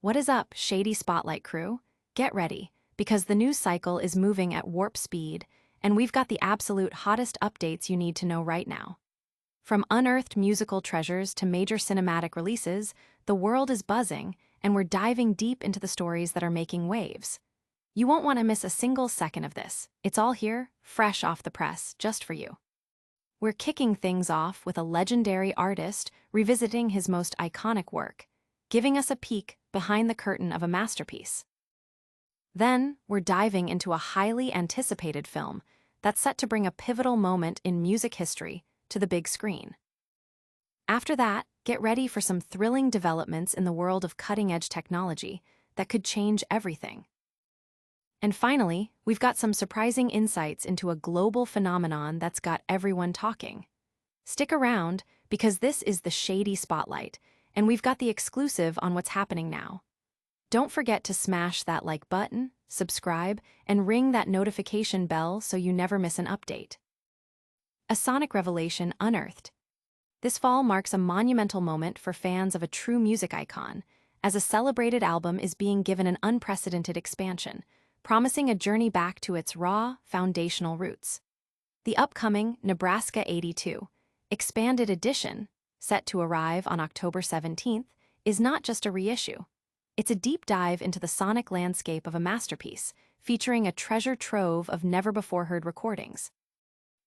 What is up, Shady Spotlight crew? Get ready, because the news cycle is moving at warp speed, and we've got the absolute hottest updates you need to know right now. From unearthed musical treasures to major cinematic releases, the world is buzzing, and we're diving deep into the stories that are making waves. You won't want to miss a single second of this. It's all here, fresh off the press, just for you. We're kicking things off with a legendary artist revisiting his most iconic work, giving us a peek behind the curtain of a masterpiece. Then, we're diving into a highly anticipated film that's set to bring a pivotal moment in music history to the big screen. After that, get ready for some thrilling developments in the world of cutting-edge technology that could change everything. And finally, we've got some surprising insights into a global phenomenon that's got everyone talking. Stick around, because this is the Shady Spotlight, and we've got the exclusive on what's happening now. Don't forget to smash that like button, subscribe, and ring that notification bell so you never miss an update. A sonic revelation unearthed. This fall marks a monumental moment for fans of a true music icon, as a celebrated album is being given an unprecedented expansion, promising a journey back to its raw, foundational roots. The upcoming Nebraska 82 Expanded Edition, set to arrive on October 17th, is not just a reissue. It's a deep dive into the sonic landscape of a masterpiece, featuring a treasure trove of never-before-heard recordings.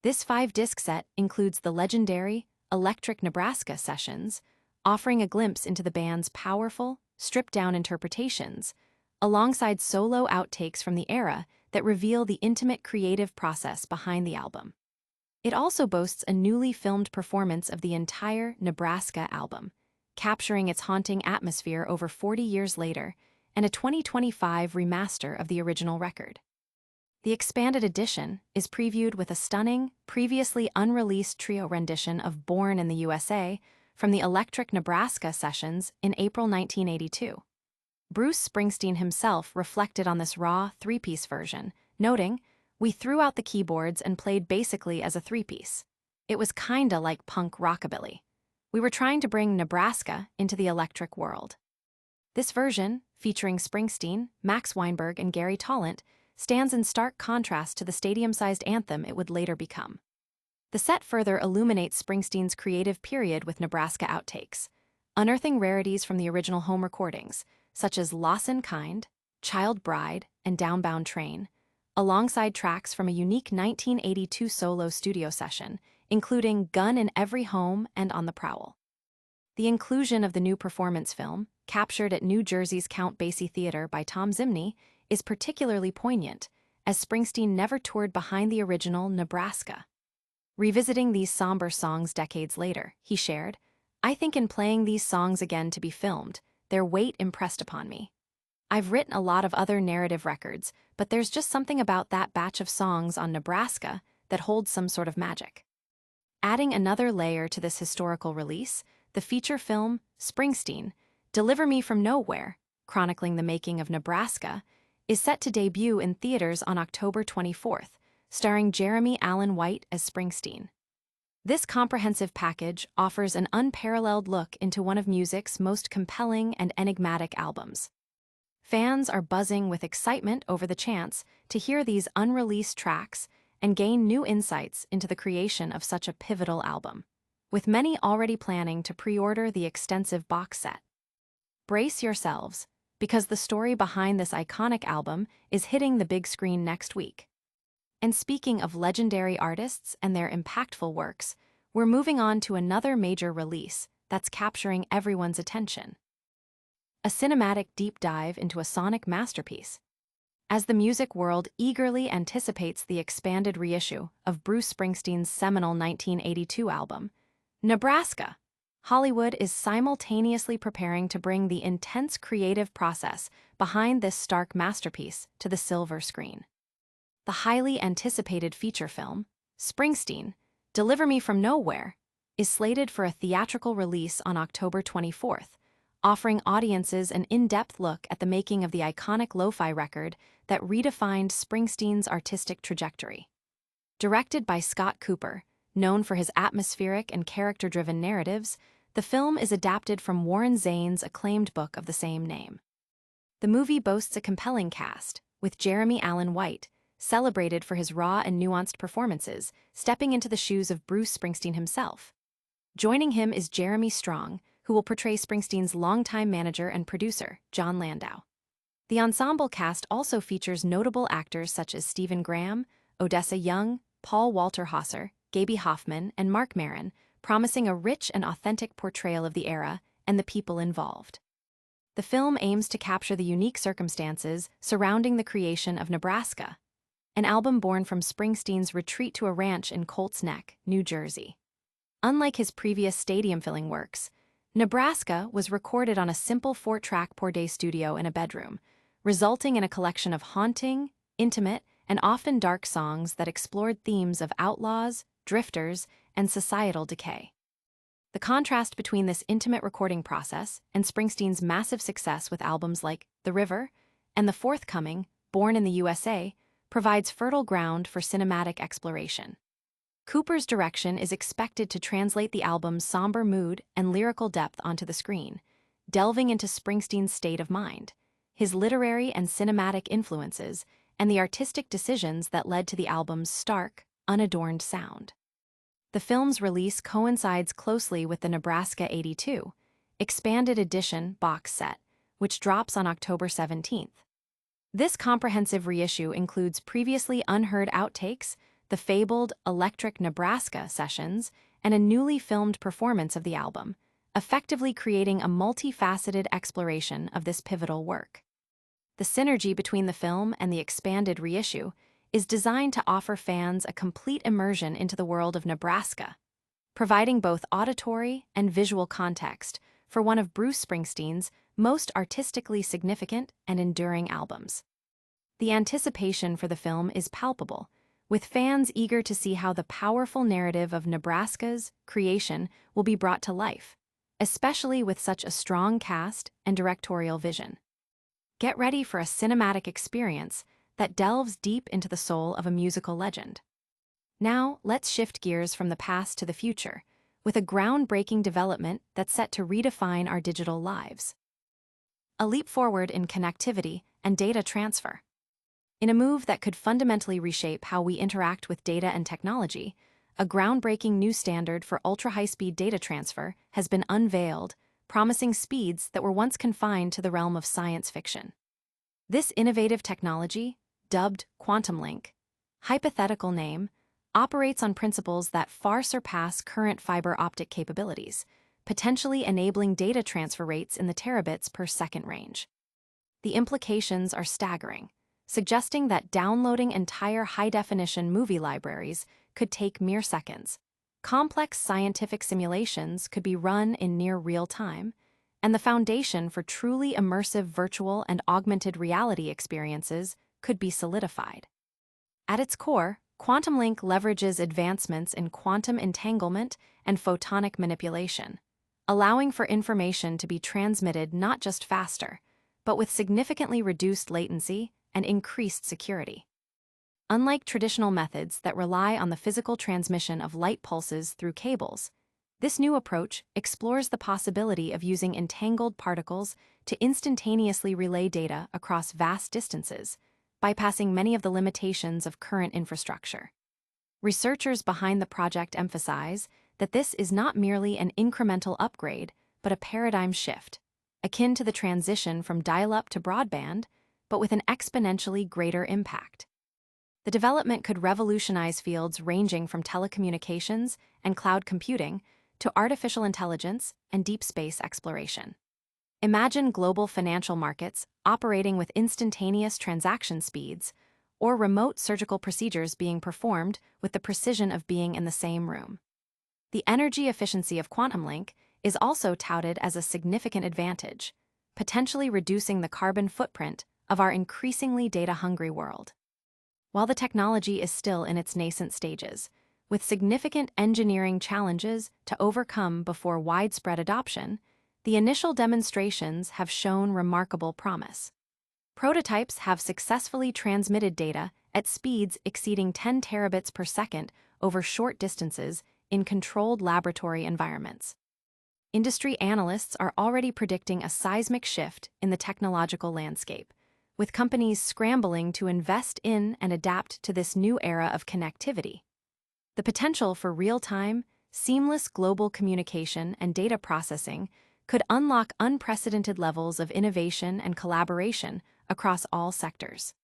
This 5-disc set includes the legendary Electric Nebraska sessions, offering a glimpse into the band's powerful, stripped-down interpretations, alongside solo outtakes from the era that reveal the intimate creative process behind the album. It also boasts a newly filmed performance of the entire Nebraska album, capturing its haunting atmosphere over 40 years later, and a 2025 remaster of the original record. The expanded edition is previewed with a stunning, previously unreleased trio rendition of Born in the U.S.A. from the Electric Nebraska sessions in April 1982. Bruce Springsteen himself reflected on this raw, 3-piece version, noting, "We threw out the keyboards and played basically as a 3-piece. It was kinda like punk rockabilly. We were trying to bring Nebraska into the electric world." This version, featuring Springsteen, Max Weinberg, and Gary Taulant, stands in stark contrast to the stadium-sized anthem it would later become. The set further illuminates Springsteen's creative period with Nebraska outtakes, unearthing rarities from the original home recordings, such as Lawson Kind, Child Bride, and Downbound Train, alongside tracks from a unique 1982 solo studio session, including Gun in Every Home and On the Prowl. The inclusion of the new performance film, captured at New Jersey's Count Basie Theater by Tom Zimney, is particularly poignant, as Springsteen never toured behind the original Nebraska. Revisiting these somber songs decades later, he shared, "I think in playing these songs again to be filmed, their weight impressed upon me. I've written a lot of other narrative records, but there's just something about that batch of songs on Nebraska that holds some sort of magic." Adding another layer to this historical release, the feature film, Springsteen, Deliver Me From Nowhere, chronicling the making of Nebraska, is set to debut in theaters on October 24th, starring Jeremy Allen White as Springsteen. This comprehensive package offers an unparalleled look into one of music's most compelling and enigmatic albums. Fans are buzzing with excitement over the chance to hear these unreleased tracks and gain new insights into the creation of such a pivotal album, with many already planning to pre-order the extensive box set. Brace yourselves, because the story behind this iconic album is hitting the big screen next week. And speaking of legendary artists and their impactful works, we're moving on to another major release that's capturing everyone's attention. A cinematic deep dive into a sonic masterpiece. As the music world eagerly anticipates the expanded reissue of Bruce Springsteen's seminal 1982 album, Nebraska, Hollywood is simultaneously preparing to bring the intense creative process behind this stark masterpiece to the silver screen. The highly anticipated feature film, Springsteen, Deliver Me From Nowhere, is slated for a theatrical release on October 24th, offering audiences an in-depth look at the making of the iconic lo-fi record that redefined Springsteen's artistic trajectory. Directed by Scott Cooper, known for his atmospheric and character-driven narratives, the film is adapted from Warren Zane's acclaimed book of the same name. The movie boasts a compelling cast, with Jeremy Allen White, celebrated for his raw and nuanced performances, stepping into the shoes of Bruce Springsteen himself. Joining him is Jeremy Strong, who will portray Springsteen's longtime manager and producer, John Landau. The ensemble cast also features notable actors such as Stephen Graham, Odessa Young, Paul Walter Hauser, Gaby Hoffmann, and Mark Maron, promising a rich and authentic portrayal of the era and the people involved. The film aims to capture the unique circumstances surrounding the creation of Nebraska, an album born from Springsteen's retreat to a ranch in Colts Neck, New Jersey. Unlike his previous stadium-filling works, Nebraska was recorded on a simple 4-track Porday studio in a bedroom, resulting in a collection of haunting, intimate, and often dark songs that explored themes of outlaws, drifters, and societal decay. The contrast between this intimate recording process and Springsteen's massive success with albums like The River and the forthcoming Born in the U.S.A. provides fertile ground for cinematic exploration. Cooper's direction is expected to translate the album's somber mood and lyrical depth onto the screen, delving into Springsteen's state of mind, his literary and cinematic influences, and the artistic decisions that led to the album's stark, unadorned sound. The film's release coincides closely with the Nebraska '82 Expanded Edition box set, which drops on October 17th. This comprehensive reissue includes previously unheard outtakes, the fabled Electric Nebraska sessions, and a newly filmed performance of the album, effectively creating a multifaceted exploration of this pivotal work. The synergy between the film and the expanded reissue is designed to offer fans a complete immersion into the world of Nebraska, providing both auditory and visual context for one of Bruce Springsteen's most artistically significant and enduring albums. The anticipation for the film is palpable, with fans eager to see how the powerful narrative of Nebraska's creation will be brought to life, especially with such a strong cast and directorial vision. Get ready for a cinematic experience that delves deep into the soul of a musical legend. Now, let's shift gears from the past to the future, with a groundbreaking development that's set to redefine our digital lives. A leap forward in connectivity and data transfer. In a move that could fundamentally reshape how we interact with data and technology, a groundbreaking new standard for ultra-high-speed data transfer has been unveiled, promising speeds that were once confined to the realm of science fiction. This innovative technology, dubbed Quantum Link, hypothetical name, operates on principles that far surpass current fiber optic capabilities, potentially enabling data transfer rates in the terabits per second range. The implications are staggering, suggesting that downloading entire high-definition movie libraries could take mere seconds. Complex scientific simulations could be run in near real time, and the foundation for truly immersive virtual and augmented reality experiences could be solidified. At its core, Quantum Link leverages advancements in quantum entanglement and photonic manipulation, allowing for information to be transmitted not just faster, but with significantly reduced latency and increased security. Unlike traditional methods that rely on the physical transmission of light pulses through cables, this new approach explores the possibility of using entangled particles to instantaneously relay data across vast distances, bypassing many of the limitations of current infrastructure. Researchers behind the project emphasize that this is not merely an incremental upgrade, but a paradigm shift, akin to the transition from dial-up to broadband, but with an exponentially greater impact. The development could revolutionize fields ranging from telecommunications and cloud computing to artificial intelligence and deep space exploration. Imagine global financial markets operating with instantaneous transaction speeds, or remote surgical procedures being performed with the precision of being in the same room. The energy efficiency of Quantum Link is also touted as a significant advantage, potentially reducing the carbon footprint of our increasingly data-hungry world. While the technology is still in its nascent stages, with significant engineering challenges to overcome before widespread adoption, the initial demonstrations have shown remarkable promise. Prototypes have successfully transmitted data at speeds exceeding 10 terabits per second over short distances in controlled laboratory environments. Industry analysts are already predicting a seismic shift in the technological landscape, with companies scrambling to invest in and adapt to this new era of connectivity. The potential for real-time, seamless global communication and data processing could unlock unprecedented levels of innovation and collaboration across all sectors.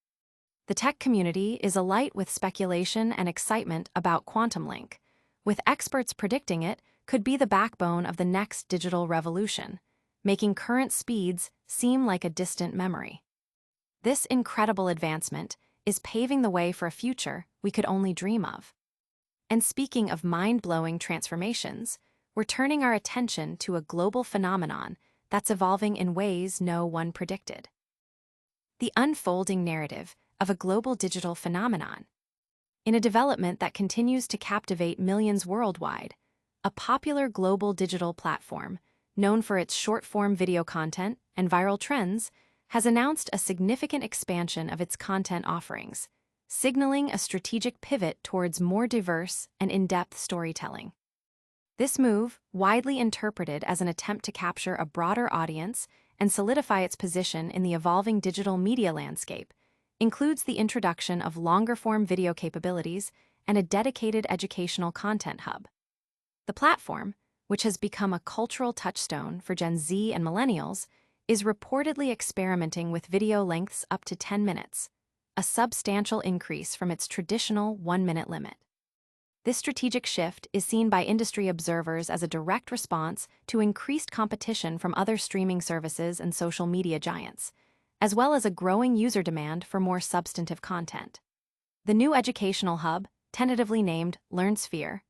The tech community is alight with speculation and excitement about quantum link, with experts predicting it could be the backbone of the next digital revolution, making current speeds seem like a distant memory. This incredible advancement is paving the way for a future we could only dream of. And speaking of mind-blowing transformations, we're turning our attention to a global phenomenon that's evolving in ways no one predicted. The unfolding narrative of a global digital phenomenon. In a development that continues to captivate millions worldwide, a popular global digital platform, known for its short-form video content and viral trends, has announced a significant expansion of its content offerings, signaling a strategic pivot towards more diverse and in-depth storytelling. This move, widely interpreted as an attempt to capture a broader audience and solidify its position in the evolving digital media landscape, includes the introduction of longer-form video capabilities and a dedicated educational content hub. The platform, which has become a cultural touchstone for Gen Z and millennials, is reportedly experimenting with video lengths up to 10 minutes, a substantial increase from its traditional 1-minute limit. This strategic shift is seen by industry observers as a direct response to increased competition from other streaming services and social media giants, as well as a growing user demand for more substantive content. The new educational hub, tentatively named LearnSphere,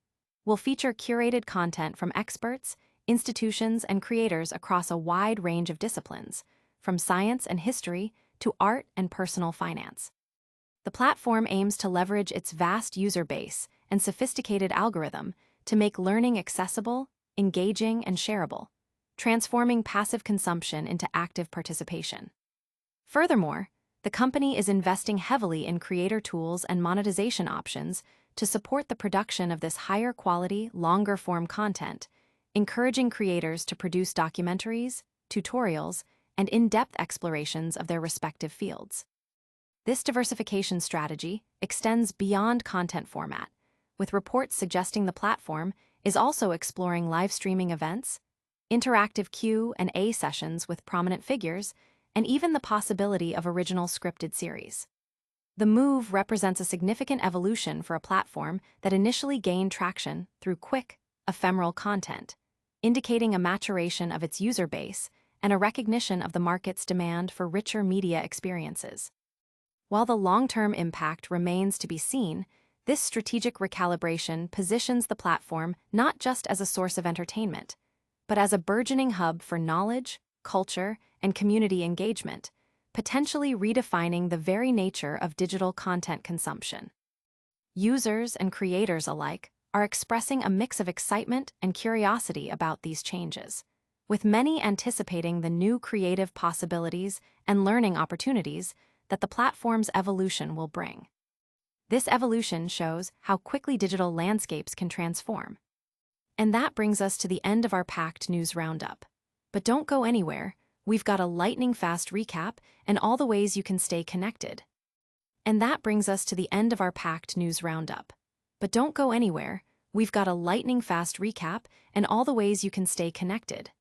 will feature curated content from experts, institutions, and creators across a wide range of disciplines, from science and history to art and personal finance. The platform aims to leverage its vast user base and sophisticated algorithm to make learning accessible, engaging, and shareable, transforming passive consumption into active participation. Furthermore, the company is investing heavily in creator tools and monetization options to support the production of this higher-quality, longer-form content, encouraging creators to produce documentaries, tutorials, and in-depth explorations of their respective fields. This diversification strategy extends beyond content format, with reports suggesting the platform is also exploring live streaming events, interactive Q&A sessions with prominent figures, and even the possibility of original scripted series. The move represents a significant evolution for a platform that initially gained traction through quick, ephemeral content, indicating a maturation of its user base and a recognition of the market's demand for richer media experiences. While the long-term impact remains to be seen, this strategic recalibration positions the platform not just as a source of entertainment, but as a burgeoning hub for knowledge, culture, and community engagement, potentially redefining the very nature of digital content consumption. Users and creators alike are expressing a mix of excitement and curiosity about these changes, with many anticipating the new creative possibilities and learning opportunities that the platform's evolution will bring. This evolution shows how quickly digital landscapes can transform. And that brings us to the end of our packed news roundup. But don't go anywhere, we've got a lightning-fast recap and all the ways you can stay connected. And that brings us to the end of our packed news roundup. But don't go anywhere, we've got a lightning-fast recap and all the ways you can stay connected.